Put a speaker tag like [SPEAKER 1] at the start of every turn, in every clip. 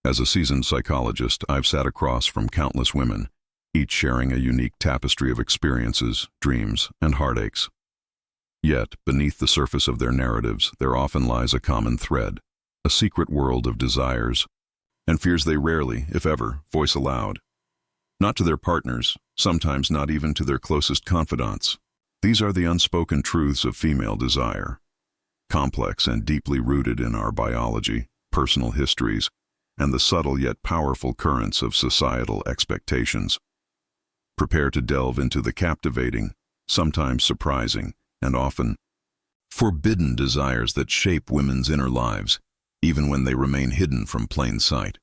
[SPEAKER 1] As a seasoned psychologist, I've sat across from countless women, each sharing a unique tapestry of experiences, dreams, and heartaches. Yet, beneath the surface of their narratives, there often lies a common thread, a secret world of desires and fears they rarely, if ever, voice aloud. Not to their partners, sometimes not even to their closest confidants. These are the unspoken truths of female desire, complex and deeply rooted in our biology, personal histories, and the subtle yet powerful currents of societal expectations. Prepare to delve into the captivating, sometimes surprising, and often forbidden desires that shape women's inner lives, even when they remain hidden from plain sight.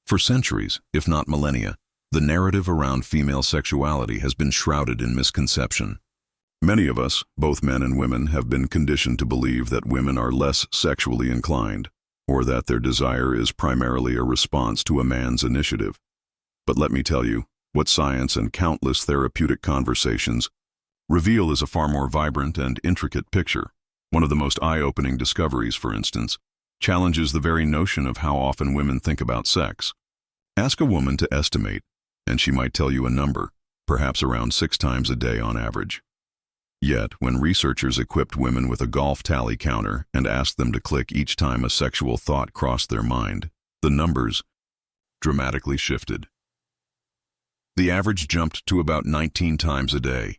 [SPEAKER 1] For centuries, if not millennia, the narrative around female sexuality has been shrouded in misconception. Many of us, both men and women, have been conditioned to believe that women are less sexually inclined, or that their desire is primarily a response to a man's initiative. But let me tell you, what science and countless therapeutic conversations reveal is a far more vibrant and intricate picture. One of the most eye-opening discoveries, for instance, challenges the very notion of how often women think about sex. Ask a woman to estimate, and she might tell you a number, perhaps around 6 times a day on average. Yet, when researchers equipped women with a golf tally counter and asked them to click each time a sexual thought crossed their mind, the numbers dramatically shifted. The average jumped to about 19 times a day.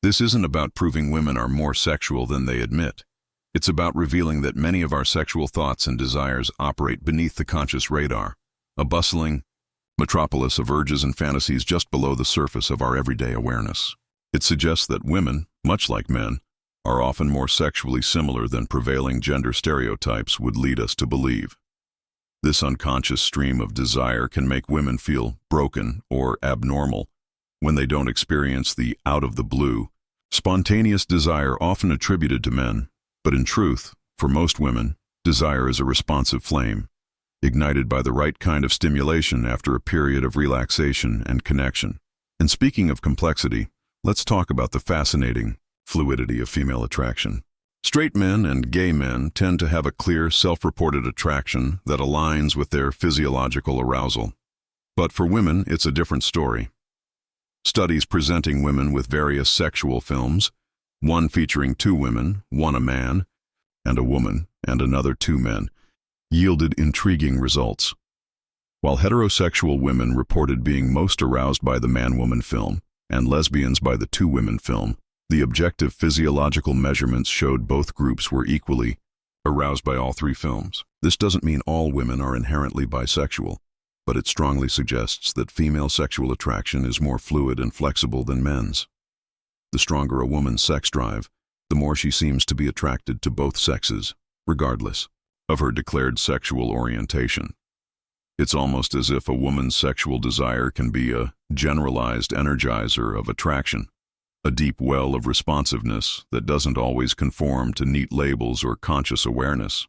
[SPEAKER 1] This isn't about proving women are more sexual than they admit. It's about revealing that many of our sexual thoughts and desires operate beneath the conscious radar, a bustling metropolis of urges and fantasies just below the surface of our everyday awareness. It suggests that women, much like men, are often more sexually similar than prevailing gender stereotypes would lead us to believe. This unconscious stream of desire can make women feel broken or abnormal when they don't experience the out-of-the-blue, spontaneous desire often attributed to men. But in truth, for most women, desire is a responsive flame, ignited by the right kind of stimulation after a period of relaxation and connection. And speaking of complexity, let's talk about the fascinating fluidity of female attraction. Straight men and gay men tend to have a clear, self-reported attraction that aligns with their physiological arousal. But for women, it's a different story. Studies presenting women with various sexual films, one featuring 2 women, one a man, and a woman, and another 2 men, yielded intriguing results. While heterosexual women reported being most aroused by the man-woman film, and lesbians by the 2 women film, the objective physiological measurements showed both groups were equally aroused by all 3 films. This doesn't mean all women are inherently bisexual, but it strongly suggests that female sexual attraction is more fluid and flexible than men's. The stronger a woman's sex drive, the more she seems to be attracted to both sexes, regardless of her declared sexual orientation. It's almost as if a woman's sexual desire can be a generalized energizer of attraction, a deep well of responsiveness that doesn't always conform to neat labels or conscious awareness.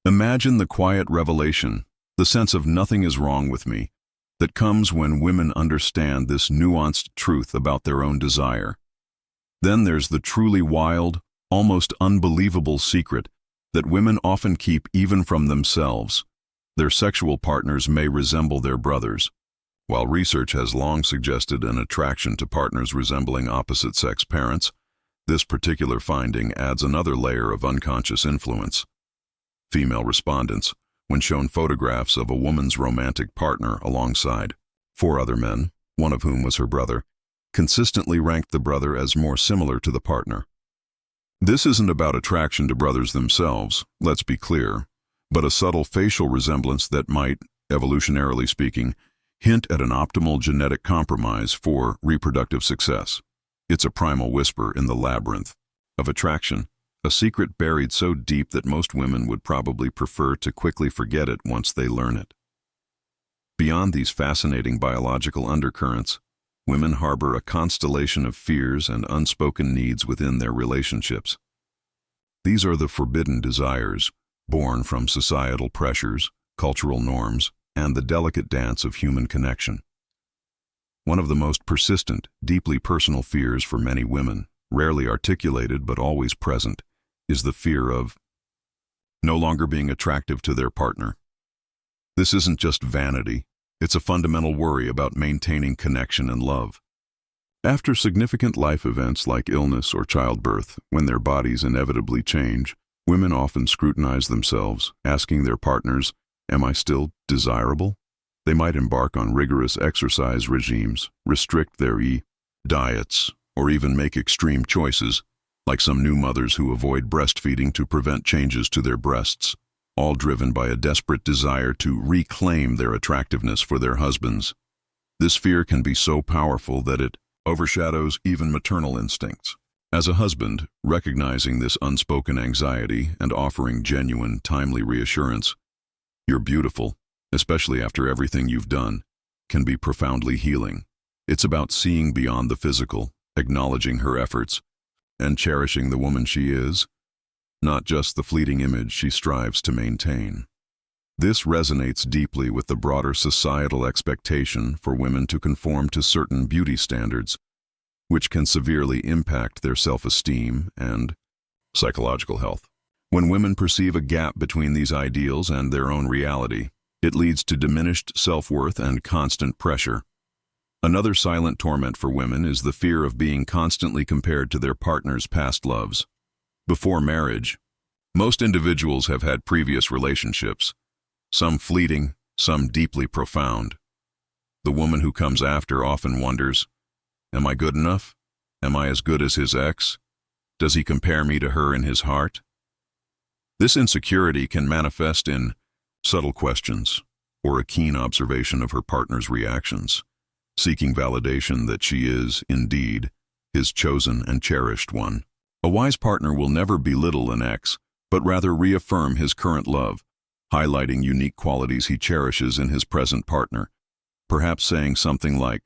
[SPEAKER 1] Imagine the quiet revelation, the sense of nothing is wrong with me, that comes when women understand this nuanced truth about their own desire. Then there's the truly wild, almost unbelievable secret that women often keep even from themselves. Their sexual partners may resemble their brothers. While research has long suggested an attraction to partners resembling opposite-sex parents, this particular finding adds another layer of unconscious influence. Female respondents, when shown photographs of a woman's romantic partner alongside 4 other men, one of whom was her brother, consistently ranked the brother as more similar to the partner. This isn't about attraction to brothers themselves, let's be clear, but a subtle facial resemblance that might, evolutionarily speaking, hint at an optimal genetic compromise for reproductive success. It's a primal whisper in the labyrinth of attraction, a secret buried so deep that most women would probably prefer to quickly forget it once they learn it. Beyond these fascinating biological undercurrents, women harbor a constellation of fears and unspoken needs within their relationships. These are the forbidden desires, born from societal pressures, cultural norms, and the delicate dance of human connection. One of the most persistent, deeply personal fears for many women, rarely articulated but always present, is the fear of no longer being attractive to their partner. This isn't just vanity, it's a fundamental worry about maintaining connection and love. After significant life events like illness or childbirth, when their bodies inevitably change, women often scrutinize themselves, asking their partners, "Am I still desirable?" They might embark on rigorous exercise regimes, restrict their diets, or even make extreme choices, like some new mothers who avoid breastfeeding to prevent changes to their breasts, all driven by a desperate desire to reclaim their attractiveness for their husbands. This fear can be so powerful that it overshadows even maternal instincts. As a husband, recognizing this unspoken anxiety and offering genuine, timely reassurance, "You're beautiful, especially after everything you've done," can be profoundly healing. It's about seeing beyond the physical, acknowledging her efforts, and cherishing the woman she is, not just the fleeting image she strives to maintain. This resonates deeply with the broader societal expectation for women to conform to certain beauty standards, which can severely impact their self-esteem and psychological health. When women perceive a gap between these ideals and their own reality, it leads to diminished self-worth and constant pressure. Another silent torment for women is the fear of being constantly compared to their partner's past loves. Before marriage, most individuals have had previous relationships, some fleeting, some deeply profound. The woman who comes after often wonders, "Am I good enough? Am I as good as his ex? Does he compare me to her in his heart?" This insecurity can manifest in subtle questions or a keen observation of her partner's reactions, seeking validation that she is, indeed, his chosen and cherished one. A wise partner will never belittle an ex, but rather reaffirm his current love, highlighting unique qualities he cherishes in his present partner, perhaps saying something like,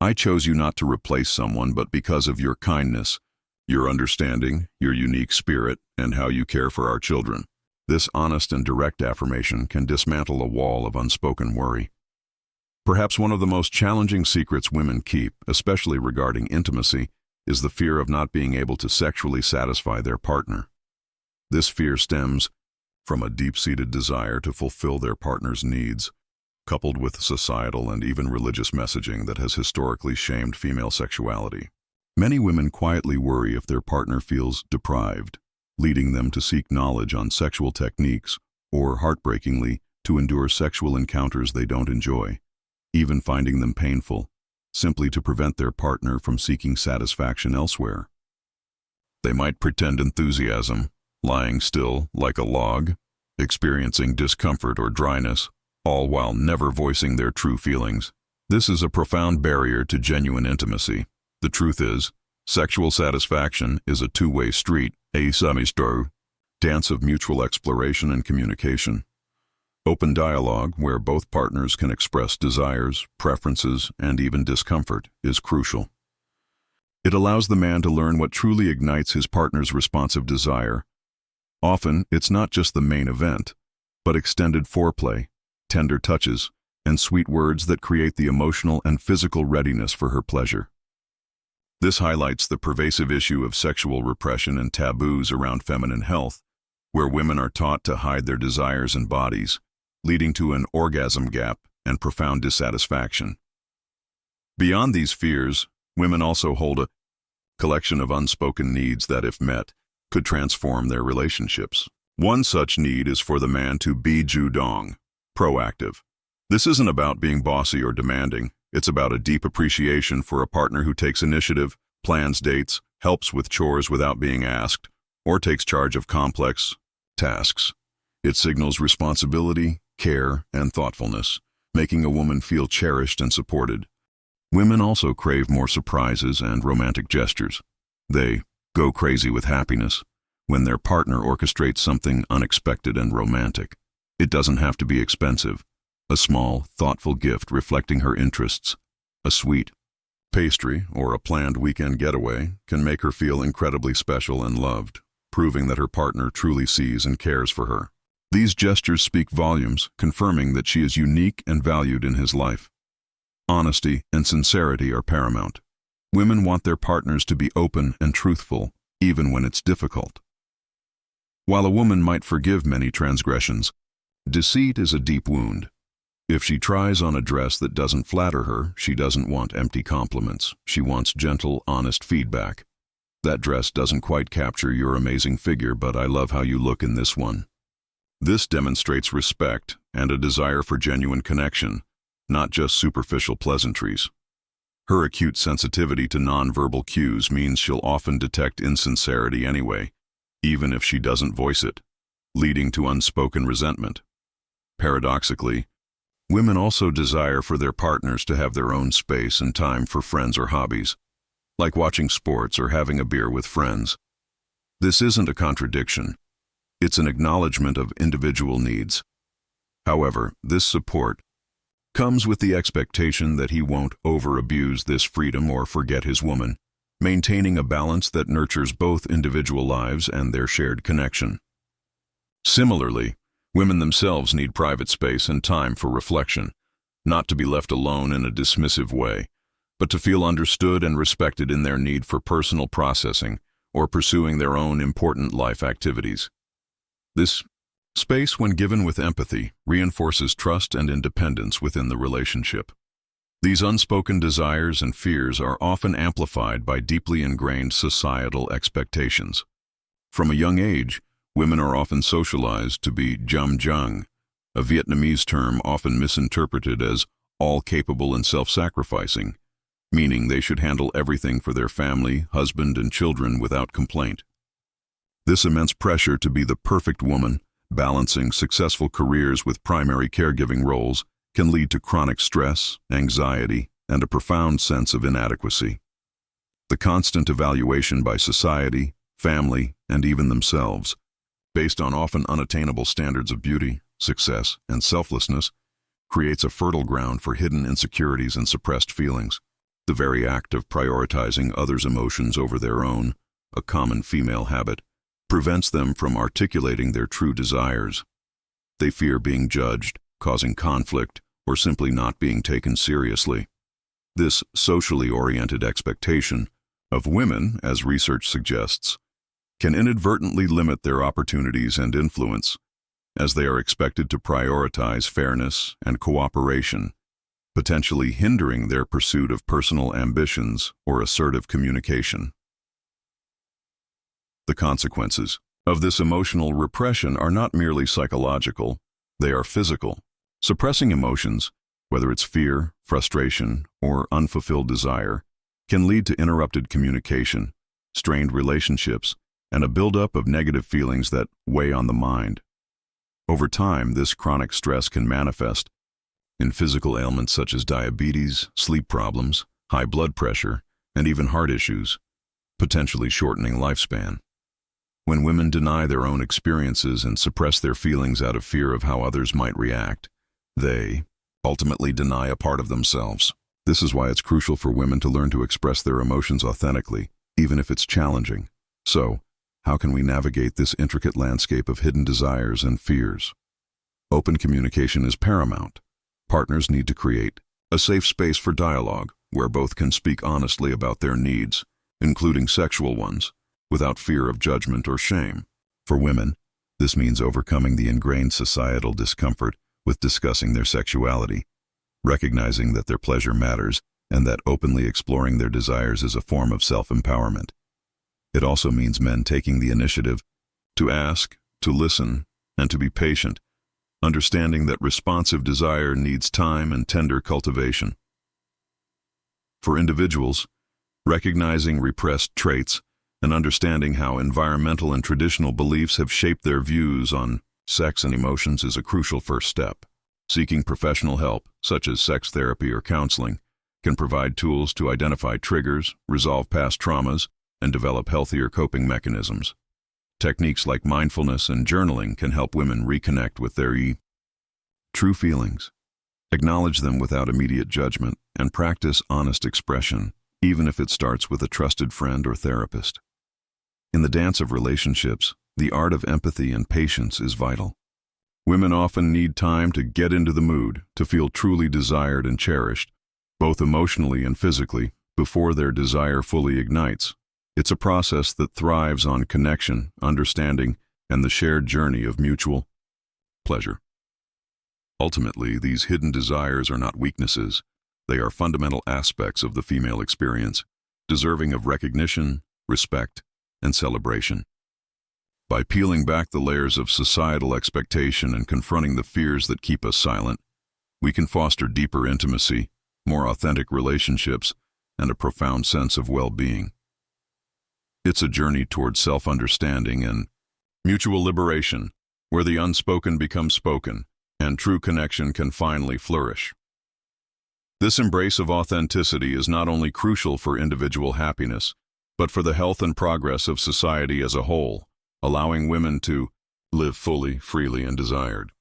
[SPEAKER 1] "I chose you not to replace someone, but because of your kindness, your understanding, your unique spirit, and how you care for our children." This honest and direct affirmation can dismantle a wall of unspoken worry. Perhaps one of the most challenging secrets women keep, especially regarding intimacy, is the fear of not being able to sexually satisfy their partner. This fear stems from a deep-seated desire to fulfill their partner's needs, coupled with societal and even religious messaging that has historically shamed female sexuality. Many women quietly worry if their partner feels deprived, leading them to seek knowledge on sexual techniques or, heartbreakingly, to endure sexual encounters they don't enjoy, even finding them painful, simply to prevent their partner from seeking satisfaction elsewhere. They might pretend enthusiasm, lying still like a log, experiencing discomfort or dryness, all while never voicing their true feelings. This is a profound barrier to genuine intimacy. The truth is, sexual satisfaction is a two-way street, a dance of mutual exploration and communication. Open dialogue, where both partners can express desires, preferences, and even discomfort, is crucial. It allows the man to learn what truly ignites his partner's responsive desire. Often, it's not just the main event, but extended foreplay, tender touches, and sweet words that create the emotional and physical readiness for her pleasure. This highlights the pervasive issue of sexual repression and taboos around feminine health, where women are taught to hide their desires and bodies, leading to an orgasm gap and profound dissatisfaction. Beyond these fears, women also hold a collection of unspoken needs that, if met, could transform their relationships. One such need is for the man to be judong, proactive. This isn't about being bossy or demanding. It's about a deep appreciation for a partner who takes initiative, plans dates, helps with chores without being asked, or takes charge of complex tasks. It signals responsibility, care, and thoughtfulness, making a woman feel cherished and supported. Women also crave more surprises and romantic gestures. They go crazy with happiness when their partner orchestrates something unexpected and romantic. It doesn't have to be expensive. A small, thoughtful gift reflecting her interests, a sweet pastry, or a planned weekend getaway can make her feel incredibly special and loved, proving that her partner truly sees and cares for her. These gestures speak volumes, confirming that she is unique and valued in his life. Honesty and sincerity are paramount. Women want their partners to be open and truthful, even when it's difficult. While a woman might forgive many transgressions, deceit is a deep wound. If she tries on a dress that doesn't flatter her, she doesn't want empty compliments. She wants gentle, honest feedback. That dress doesn't quite capture your amazing figure, but I love how you look in this one. This demonstrates respect and a desire for genuine connection, not just superficial pleasantries. Her acute sensitivity to nonverbal cues means she'll often detect insincerity anyway, even if she doesn't voice it, leading to unspoken resentment. Paradoxically, women also desire for their partners to have their own space and time for friends or hobbies, like watching sports or having a beer with friends. This isn't a contradiction. It's an acknowledgement of individual needs. However, this support comes with the expectation that he won't over-abuse this freedom or forget his woman, maintaining a balance that nurtures both individual lives and their shared connection. Similarly, women themselves need private space and time for reflection, not to be left alone in a dismissive way, but to feel understood and respected in their need for personal processing or pursuing their own important life activities. This space, when given with empathy, reinforces trust and independence within the relationship. These unspoken desires and fears are often amplified by deeply ingrained societal expectations. From a young age, women are often socialized to be jam jang, a Vietnamese term often misinterpreted as all-capable and self-sacrificing, meaning they should handle everything for their family, husband, and children without complaint. This immense pressure to be the perfect woman, balancing successful careers with primary caregiving roles, can lead to chronic stress, anxiety, and a profound sense of inadequacy. The constant evaluation by society, family, and even themselves, based on often unattainable standards of beauty, success, and selflessness, creates a fertile ground for hidden insecurities and suppressed feelings. The very act of prioritizing others' emotions over their own, a common female habit, prevents them from articulating their true desires. They fear being judged, causing conflict, or simply not being taken seriously. This socially oriented expectation of women, as research suggests, can inadvertently limit their opportunities and influence, as they are expected to prioritize fairness and cooperation, potentially hindering their pursuit of personal ambitions or assertive communication. The consequences of this emotional repression are not merely psychological, they are physical. Suppressing emotions, whether it's fear, frustration, or unfulfilled desire, can lead to interrupted communication, strained relationships, and a buildup of negative feelings that weigh on the mind. Over time, this chronic stress can manifest in physical ailments such as diabetes, sleep problems, high blood pressure, and even heart issues, potentially shortening lifespan. When women deny their own experiences and suppress their feelings out of fear of how others might react, they ultimately deny a part of themselves. This is why it's crucial for women to learn to express their emotions authentically, even if it's challenging. So, how can we navigate this intricate landscape of hidden desires and fears? Open communication is paramount. Partners need to create a safe space for dialogue where both can speak honestly about their needs, including sexual ones, without fear of judgment or shame. For women, this means overcoming the ingrained societal discomfort with discussing their sexuality, recognizing that their pleasure matters and that openly exploring their desires is a form of self-empowerment. It also means men taking the initiative to ask, to listen, and to be patient, understanding that responsive desire needs time and tender cultivation. For individuals, recognizing repressed traits and understanding how environmental and traditional beliefs have shaped their views on sex and emotions is a crucial first step. Seeking professional help, such as sex therapy or counseling, can provide tools to identify triggers, resolve past traumas, and develop healthier coping mechanisms. Techniques like mindfulness and journaling can help women reconnect with their true feelings, acknowledge them without immediate judgment, and practice honest expression, even if it starts with a trusted friend or therapist. In the dance of relationships, the art of empathy and patience is vital. Women often need time to get into the mood, to feel truly desired and cherished, both emotionally and physically, before their desire fully ignites. It's a process that thrives on connection, understanding, and the shared journey of mutual pleasure. Ultimately, these hidden desires are not weaknesses. They are fundamental aspects of the female experience, deserving of recognition, respect, and celebration. By peeling back the layers of societal expectation and confronting the fears that keep us silent, we can foster deeper intimacy, more authentic relationships, and a profound sense of well-being. It's a journey toward self-understanding and mutual liberation, where the unspoken becomes spoken, and true connection can finally flourish. This embrace of authenticity is not only crucial for individual happiness, but for the health and progress of society as a whole, allowing women to live fully, freely, and desired.